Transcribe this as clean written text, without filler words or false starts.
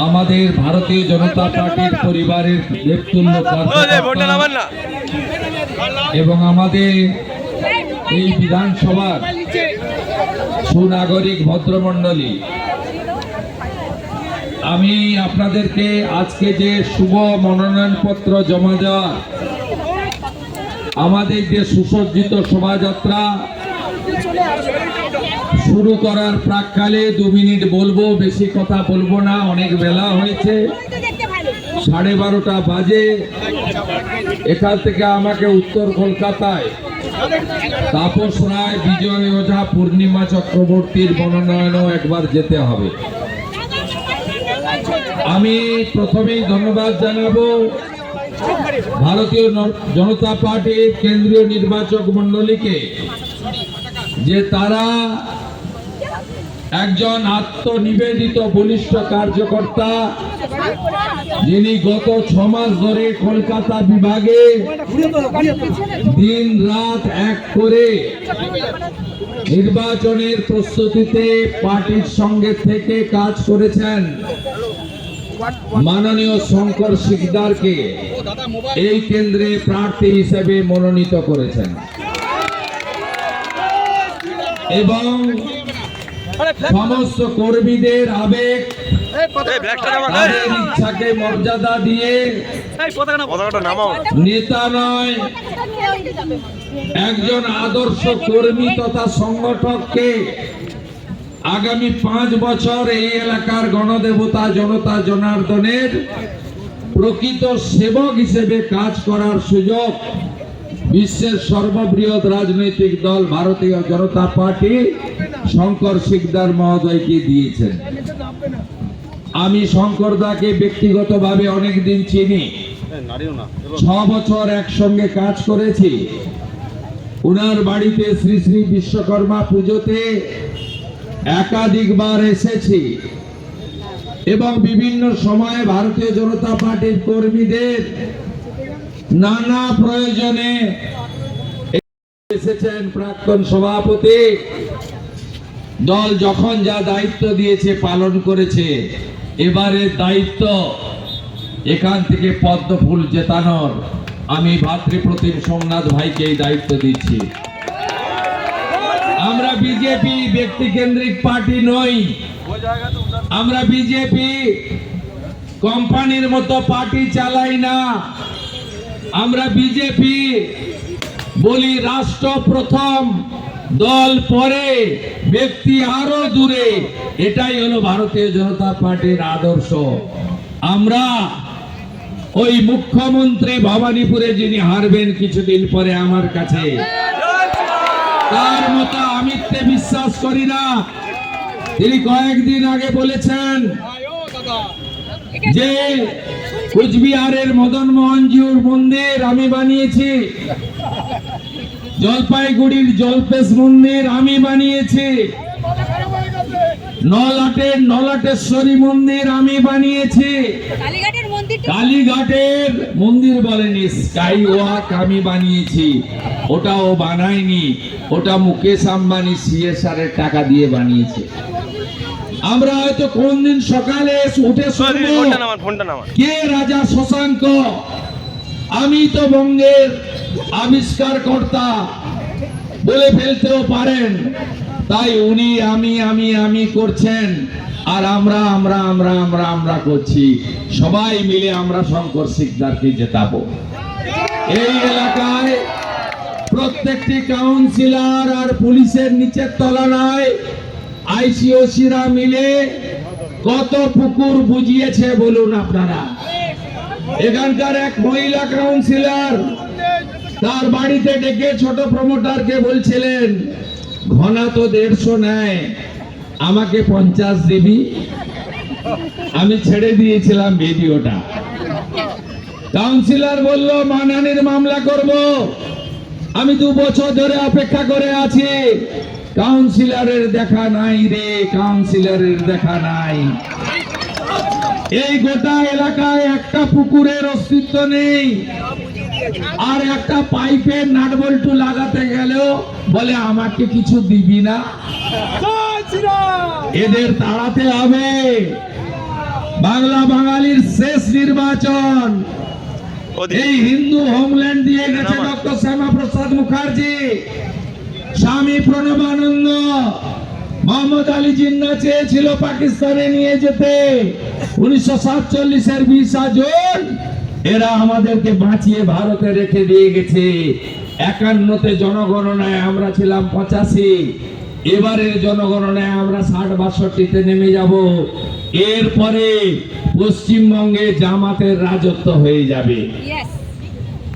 আমাদের ভারতীয় জনতা পার্টির পরিবারের দেবতুল্য কার্যকর্তা এবং আমাদের এই বিধানসভার সুনাগরিক ভদ্রমণ্ডলী, আমি আপনাদেরকে আজকে যে শুভ মনোনয়নপত্র জমা দেওয়া, আমাদের যে সুসজ্জিত শোভাযাত্রা শুরু করার প্রাককালে 2 মিনিট বলবো, বেশি কথা বলবো না, অনেক বেলা হয়েছে, 12:30 বাজে। এখান থেকে আমাকে উত্তর কলকাতায় তাপস রায়, বিজয় ওঝা, পূর্ণিমা চক্রবর্তীর মনোনয়নও একবার যেতে হবে। আমি প্রথমেই ধন্যবাদ জানাবো ভারতীয় জনতা পার্টির কেন্দ্রীয় নির্বাচক মণ্ডলীকে, যে তারা একজন আত্মনিবেদিত বলিষ্ঠ কার্যকর্তা, যিনি গত 6 মাস ধরে কলকাতা বিভাগে দিন রাত এক করে নির্বাচনের প্রস্তুতিতে পার্টির সঙ্গে থেকে কাজ করেছেন। মাননীয় শঙ্কর সিকদারকে এই কেন্দ্রে প্রার্থী হিসেবে মনোনীত করেছেন এবং সমস্ত কর্মীদের আবেগ, তাদের ইচ্ছাকে মর্যাদা দিয়ে নেতা নয়, একজন আদর্শ কর্মী তথা সংগঠককে আগামী 5 বছর এই এলাকার গণদেবতা জনতা জনার্দনের প্রকৃত সেবক হিসেবে কাজ করার সুযোগ বিশ্বের সর্ববৃহৎ রাজনৈতিক দল ভারতীয় জনতা পার্টি শঙ্কর সিকদার মহোদয়কে দিয়েছেন। আমি শঙ্কর দাকে ব্যক্তিগতভাবে অনেকদিন চিনি, 6 বছর একসঙ্গে কাজ করেছি। উনার বাড়িতে শ্রী শ্রী বিশ্বকর্মা পুজোতে একাধিকবার এসেছি এবং বিভিন্ন সময়ে ভারতীয় জনতা পার্টির কর্মীদের নানা প্রয়োজনে এসেছেন। প্রাক্তন সভাপতি দল যখন যা দায়িত্ব দিয়েছে পালন করেছে। এবারে দায়িত্ব এখান থেকে পদ্ম ফুল জেতানোর আমি ভাতৃপ্রতিম সোমনাথ ভাইকে এই দায়িত্ব দিচ্ছি। আমরা বিজেপি ব্যক্তিকেন্দ্রিক পার্টি নই, আমরা বিজেপি কোম্পানির মতো পার্টি চালাই না। আমরা বিজেপি বলি রাষ্ট্র প্রথম, দল পরে, ব্যক্তি আরো দূরে। এটাই হলো ভারতীয় জনতা পার্টির আদর্শ। আমরা ওই মুখ্যমন্ত্রী ভবানীপুরে যিনি হারবেন কিছুদিন পরে আমার কাছে, তার মতো আমিত্বে বিশ্বাস করি না। তিনি কয়েকদিন আগে বলেছেন যে কুচবিহারের মদন মোহনজির মন্দির আমি বানিয়েছি, জলপাইগুড়ির জলপেশ মন্দির আমি বানিয়েছি, নলাটের নলাটেশ্বরী মন্দির আমি বানিয়েছি, কালীঘাটের মন্দির বলেনি, স্কাই ওয়াক আমি বানিয়েছি। ওটাও বানায়নি, ওটা মুকেশ আম্বানি সিএসআর এর টাকা দিয়ে বানিয়েছে। আমরা হয়তো কোন দিন সকালে উঠে শুনবো কে রাজা শশাঙ্ক, আমি তো বঙ্গের আবিষ্কার কর্তা বলে ফেলতেও পারেন। তাই উনি আমি আমি আমি করছেন আর আমরা আমরা আমরা আমরা আমরা করছি। সবাই মিলে আমরা শঙ্কর সিকদারকে জেতাবো। এই এলাকায় প্রত্যেকটি কাউন্সিলর আর পুলিশের নিচের তলায় আইসিওসিরা মিলে কত পুকুর বুঝিয়েছে বলুন আপনারা। এখানকার এক মহিলা কাউন্সিলর তার বাড়িতে ডেকে ছোট প্রমোটারকে বলছিলেন, ঘনা তো 150 নেয়, আমাকে 50 দিবি। আমি ছেড়ে দিয়েছিলাম ভিডিওটা। কাউন্সিলর বলল মানহানির মামলা করব। আমি 2 বছর ধরে অপেক্ষা করে আছি, কাউন্সিলরের দেখা নাই রে, কাউন্সিলরের দেখা নাই। এই গোটা এলাকায় একটা পুকুরের অস্তিত্ব নেই, আর একটা পাইপের নাট বল্টু লাগাতে গেলেও বলে আমাকে কিছু দিবি না। এদের তাড়াতে হবে। বাংলা বাঙালির শেষ নির্বাচন এই হিন্দু হোমল্যান্ড দিয়ে গেছে ডক্টর শ্যামা প্রসাদ মুখার্জি, স্বামী প্রণবানন্দ, মোহাম্মদ আলী জিন্নাহ চেয়েছিল পাকিস্তানে নিয়ে যেতে 1947-এর 20 জুন। এরা আমাদেরকে বাঁচিয়ে ভারতে রেখে দিয়ে গেছে। 51-তে জনগণনায় আমরা ছিলাম 85, এবারের জনগণনায় আমরা 60-62-তে নেমে যাব। এরপরে পশ্চিমবঙ্গে জামাতের রাজত্ব হয়ে যাবে।